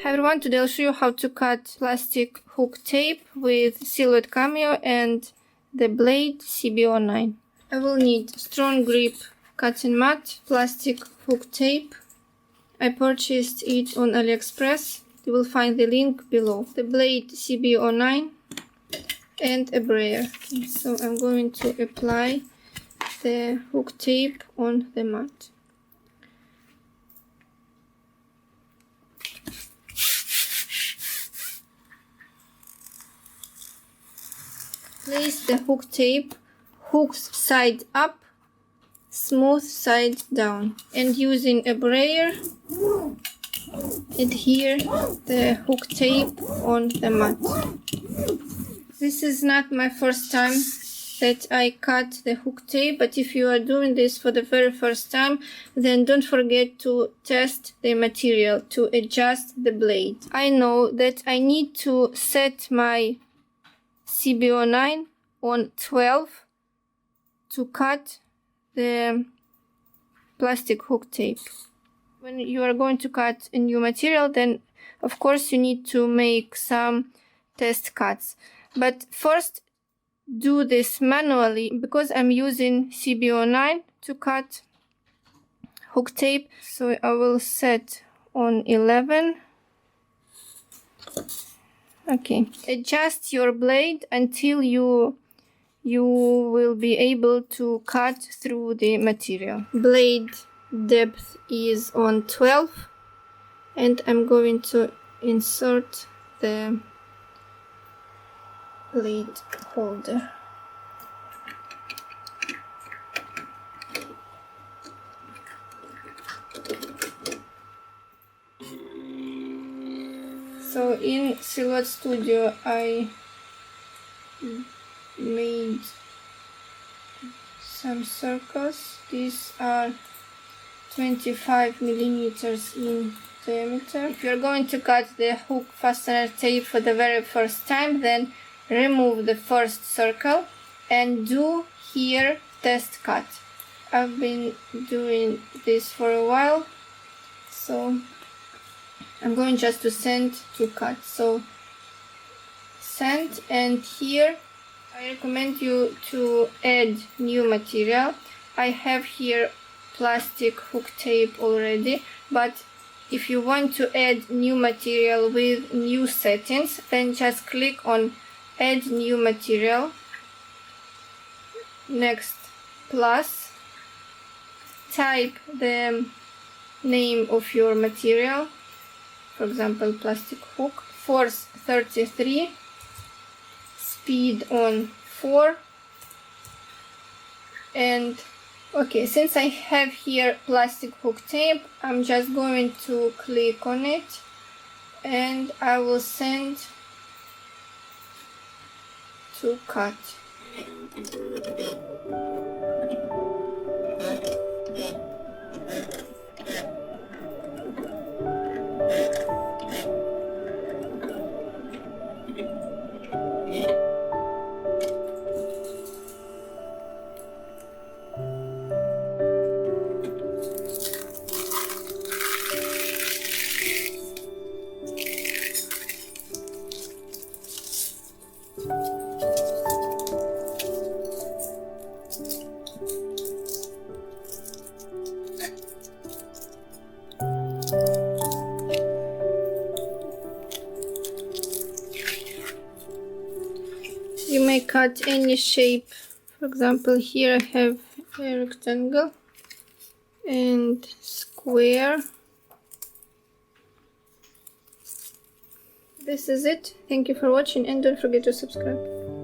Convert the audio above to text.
Hi everyone, today I'll show you how to cut plastic hook tape with Silhouette Cameo and the blade CB09. I will need strong grip cutting mat, plastic hook tape. I purchased it on AliExpress. You will find the link below. The blade CB09 and a brayer. Okay, so I'm going to apply the hook tape on the mat. Place the hook tape, hooks side up, smooth side down, and using a brayer, adhere the hook tape on the mat. This is not my first time that I cut the hook tape, but if you are doing this for the very first time, then don't forget to test the material to adjust the blade. I know that I need to set my CB09 on 12 to cut the plastic hook tape. When you are going to cut a new material, then of course you need to make some test cuts. But first do this manually because I'm using CB09 to cut hook tape. So I will set on 11. Okay, adjust your blade until you will be able to cut through the material. Blade depth is on 12 and I'm going to insert the blade holder. So in Silhouette Studio I made some circles. These are 25 millimeters in diameter. If you're going to cut the hook fastener tape for the very first time, then remove the first circle and do here test cut. I've been doing this for a while, so I'm going just to send to cut. So send, and here I recommend you to add new material. I have here plastic hook tape already, but if you want to add new material with new settings, then just click on add new material, next plus, type the name of your material, for example plastic hook, force 33, speed on 4, and okay, since I have here plastic hook tape, I'm just going to click on it and I will send to cut. You may cut any shape. For example, here I have a rectangle and square. This is it. Thank you for watching and don't forget to subscribe.